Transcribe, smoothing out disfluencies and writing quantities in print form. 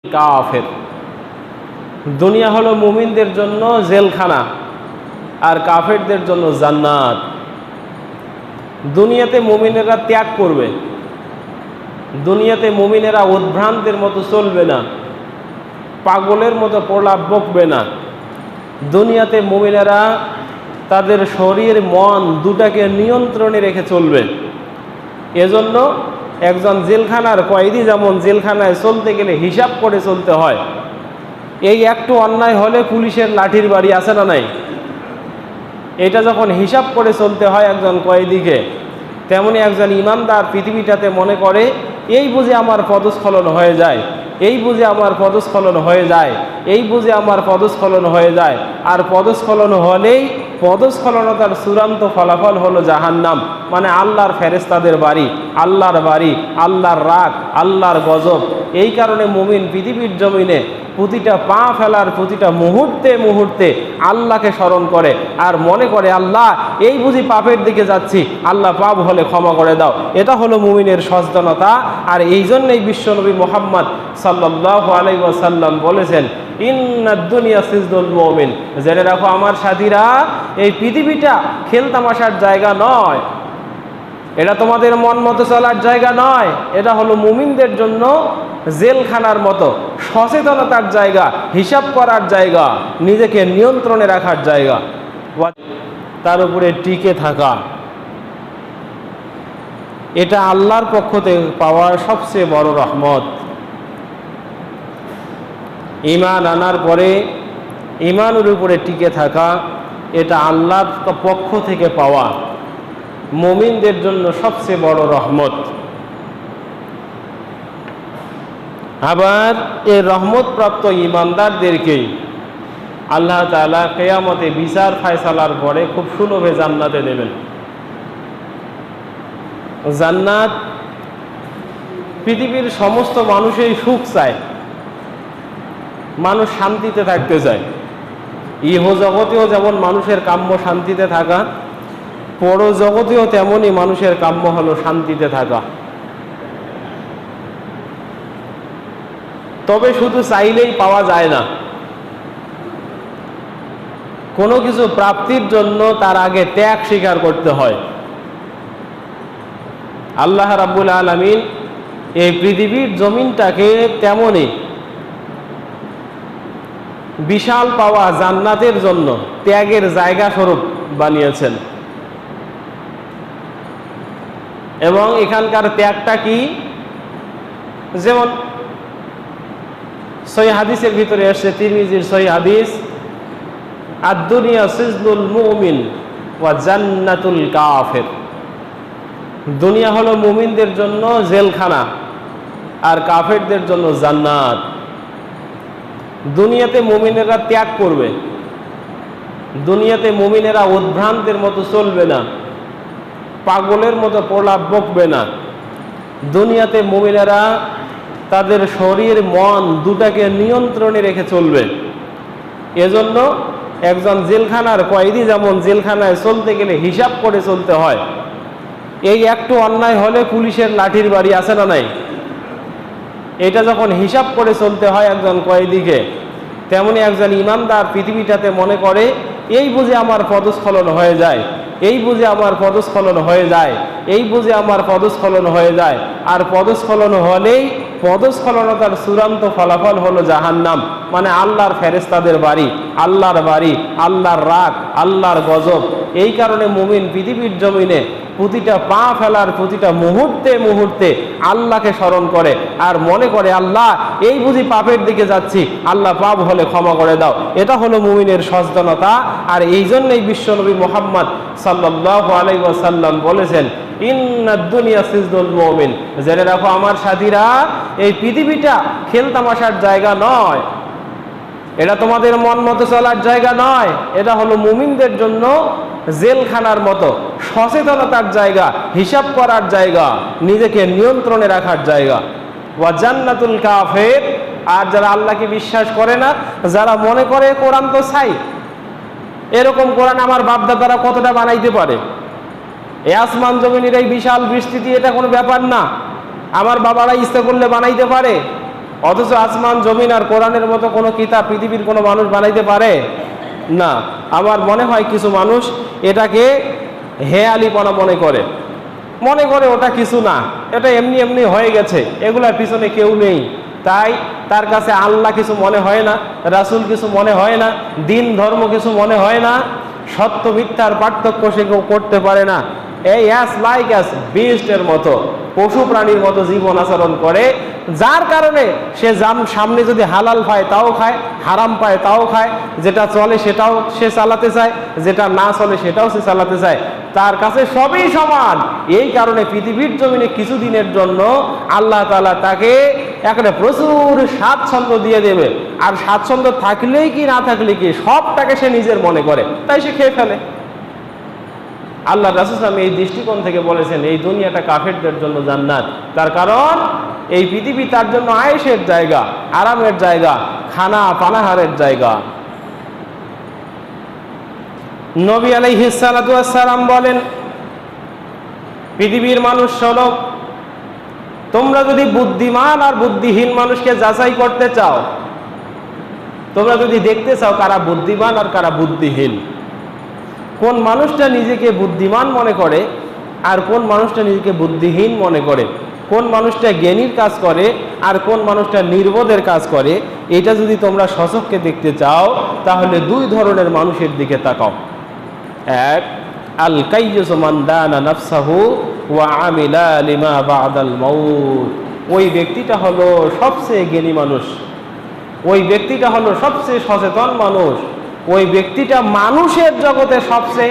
কাফের। দুনিয়া হলো মুমিনদের জন্য জেলখানা আর কাফেরদের জন্য জান্নাত। দুনিয়াতে মুমিনেরা ত্যাগ করবে, দুনিয়াতে মুমিনেরা উদ্ভ্রান্তের মতো চলবে না, পাগলের মতো প্রলাপ বকবে না। দুনিয়াতে মুমিনেরা তাদের শরীর মন দুটাকে নিয়ন্ত্রণে রেখে চলবে। এজন্য একজন জেলখানার কয়েদি যেমন জেলখানায় চলতে গেলে হিসাব করে চলতে হয়, এই একটু অন্যায় হলে পুলিশের লাঠির বাড়ি আছে না নাই, এটা যখন হিসাব করে চলতে হয় একজন কয়েদিকে, তেমনি একজন ইমানদার পৃথিবীটাতে মনে করে এই বুঝে আমার পদস্খলন হয়ে যায়, এই বুঝে আমার পদস্খলন হয়ে যায়, এই বুঝে আমার পদস্খলন হয়ে যায়। আর পদস্খলন হলেই পদস্খলনতার চূড়ান্ত ফলাফল হলো জাহান্নাম, মানে আল্লাহর ফেরেশতাদের বাড়ি, আল্লাহর বাড়ি, আল্লাহর রাগ, আল্লাহর গজব। এই কারণে মুমিন পৃথিবীর জমিনে প্রতিটা পা ফেলার প্রতিটা মুহূর্তে মুহূর্তে আল্লাহকে স্মরণ করে আর মনে করে আল্লাহ এই বুঝি পাপের দিকে যাচ্ছি, আল্লাহ পাপ হলে ক্ষমা করে দাও। এটা হলো মুমিনের সচেতনতা। আর এই জন্যই বিশ্বনবী মুহাম্মদ সাল্লাল্লাহু আলাইহি ওয়াসাল্লাম বলেছেন, ইন্নাদ দুনিয়া সিজনুল মুমিন, জেনে রাখো আমার সাথীরা, এই পৃথিবীটা খেলতামাশার জায়গা নয়, এটা তোমাদের মন মতো চলার জায়গা নয়, এটা হলো মুমিনদের জন্য জেলখানার মতো সচেতনতার জায়গা, হিসাব করার জায়গা, নিজেকে নিয়ন্ত্রণে রাখার জায়গা, তার উপরে টিকে থাকা। এটা আল্লাহর পক্ষ থেকে পাওয়ার সবচেয়ে বড় রহমত। ঈমান আনার পরে ঈমানের উপরে টিকে থাকা, এটা আল্লাহর পক্ষ থেকে পাওয়া মুমিনদের জন্য সবচেয়ে বড় রহমত। আবার এই রহমত প্রাপ্ত ঈমানদারদেরকেই আল্লাহ তাআলা কিয়ামতে বিচার ফায়সালার পরে খুব সুলভে জান্নাতে দেবেন। জান্নাত পৃথিবীর সমস্ত মানুষই সুখ চায়, মানুষ শান্তিতে থাকতে চায়। ইহ জগতেও যেমন মানুষের কাম্য শান্তিতে থাকা, পর জগতেও তেমনই মানুষের কাম্য হলো শান্তিতে থাকা। তবে শুধু চাইলেই পাওয়া যায় না, কোনো কিছু প্রাপ্তির জন্য তার আগে ত্যাগ স্বীকার করতে হয়। আল্লাহ রাব্বুল আলামিন এই পৃথিবীর জমিনটাকে তেমনই বিশাল পাওয়া জান্নাতের জন্য ত্যাগের জায়গা স্বরূপ বানিয়েছেন। এবং এখানকার ত্যাগটা কি, যেমন সহিহ হাদিসের ভিতরে এসেছে, তিরমিজির সহিহ হাদিস, আদ-দুনিয়া সিজনুল মুমিন ওয়া জান্নাতুল কাফির। দুনিয়া হলো মুমিনদের জন্য জেলখানা আর কাফেরদের জন্য জান্নাত। দুনিয়াতে মুমিনেরা ত্যাগ করবে, দুনিয়াতে মুমিনেরা উদ্ভ্রান্তের মতো চলবে না, পাগলের মতো প্রলাপ বকবে না। দুনিয়াতে মুমিনেরা তাদের শরীর মন দুটাকে নিয়ন্ত্রণে রেখে চলবে। এজন্য একজন জেলখানার কয়েদি যেমন জেলখানায় চলতে গেলে হিসাব করে চলতে হয়, এই একটু অন্যায় হলে পুলিশের লাঠির বাড়ি আছে না নাই, এটা যখন হিসাব করে চলতে হয় একজন কয়েদিকে, তেমনি একজন ইমানদার পৃথিবীটাতে মনে করে এই বুঝে আমার পদস্খলন হয়ে যায়, এই বুঝে আমার পদস্খলন হয়ে যায়, এই বুঝে আমার পদস্খলন হয়ে যায়। আর পদস্খলন হলেই পদস্খলনতার চূড়ান্ত ফলাফল হলো জাহান্নাম, মানে আল্লাহর ফেরেশতাদের বাড়ি, আল্লাহর বাড়ি, আল্লাহর রাগ, আল্লাহর গজব। এই কারণে মুমিন পৃথিবীর জমিনে প্রতিটা পা ফেলার প্রতিটা মুহূর্তে মুহূর্তে আল্লাহকে স্মরণ করে আর মনে করে আল্লাহ এই বুঝি পাপের দিকে যাচ্ছি, আল্লাহ পাপ হলে ক্ষমা করে দাও। এটা হলো মুমিনের সচেতনতা। আর এই জন্যই বিশ্বনবী মুহাম্মদ সাল্লাল্লাহু আলাইহি ওয়াসাল্লাম বলেছেন, ইন্নাদ দুনিয়া সিজনুল মুমিন, জেনে রাখো আমার সাথীরা, এই পৃথিবীটা খেলতামাশার জায়গা নয়, এটা তোমাদের মন মতো চলার জায়গা নয়, এটা হলো মুমিনদের জন্য জেলখানার মতো সচেতনতার জায়গা, হিসাব করার জায়গা, নিজেকে নিয়ন্ত্রণে রাখার জায়গা। ওয়া জান্নাতুল কাফির, আর যারা আল্লাহকে বিশ্বাস করে না, যারা মনে করে কোরআন তো ছাই, এরকম কোরআন আমার বাপদাদারা কতটা বানাইতে পারে, এই আসমান জমিনের এই বিশাল বিস্তৃতি এটা কোনো ব্যাপার না, আমার বাবারা ইচ্ছা করলে বানাইতে পারে, অথচ আসমান জমিন আর কোরআনের মতো কোনো কিতাব পৃথিবীর কোনো মানুষ বানাইতে পারে না। আমার মনে হয় কিছু মানুষ এটাকে হেয়ালিপনা মনে করে ওটা কিছু না, এটা এমনি এমনি হয়ে গেছে, এগুলার পিছনে কেউ নেই, তাই তার কাছে আল্লাহ কিছু মনে হয় না, রাসূল কিছু মনে হয় না, দিন ধর্ম কিছু মনে হয় না, সত্য মিথ্যার পার্থক্য সে কেউ করতে পারে না। এই অ্যাস লাইক অ্যাস বিস্টের মতো, পশু প্রাণীর মতো জীবন আচরণ করে, যার কারণে সে সামনে যদি হালাল পায় তাও খায়, হারাম পায় তাও খায়, যেটা চলে সেটাও সে চালাতে চায়, যেটা না চলে সেটাও সে চালাতে চায়, তার কাছে সবই সমান। এই কারণে পৃথিবীর জমিনে কিছুদিনের জন্য আল্লাহ তাআলা তাকে একটা প্রচুর স্বাচ্ছন্দ্য দিয়ে দেবে, আর স্বাচ্ছন্দ্য থাকলেই কি না থাকলে কি সবটাকে সে নিজের মনে করে, তাই সে খেয়ে ফেলে। আল্লাহ রাসূল সাল্লাল্লাহু আলাইহি ওয়াসাল্লাম এই দৃষ্টিকোণ থেকে বলেছেন এই দুনিয়াটা কাফেরদের জন্য জান্নাত, তার কারণ এই পৃথিবী তার জন্য আয়েশের জায়গা, আরামের জায়গা, খানা পানাহারের জায়গা। নবী আলাইহিস সালাতু ওয়াস সালাম বলেন, পৃথিবীর মানুষ শোনো, তোমরা যদি বুদ্ধিমান আর বুদ্ধিহীন মানুষকে যাচাই করতে চাও, তোমরা যদি দেখতে চাও কারা বুদ্ধিমান আর কারা বুদ্ধিহীন, কোন মানুষটা নিজেকে বুদ্ধিমান মনে করে আর কোন মানুষটা নিজেকে বুদ্ধিহীন মনে করে, কোন মানুষটা জ্ঞানীর কাজ করে আর কোন মানুষটা নির্বোধের কাজ করে, এটা যদি তোমরা সচক্ষে দেখতে চাও তাহলে দুই ধরনের মানুষের দিকে তাকাও। এক, আল কাইয়্যিসু মান দানা নাফসাহু ওয়া আমিলা লিমা বাদাল মাউত, ওই ব্যক্তিটা হলো সবচেয়ে জ্ঞানী মানুষ, ওই ব্যক্তিটা হলো সবচেয়ে সচেতন মানুষ, ওই ব্যক্তিটা মানুষের জগতে সবচেয়ে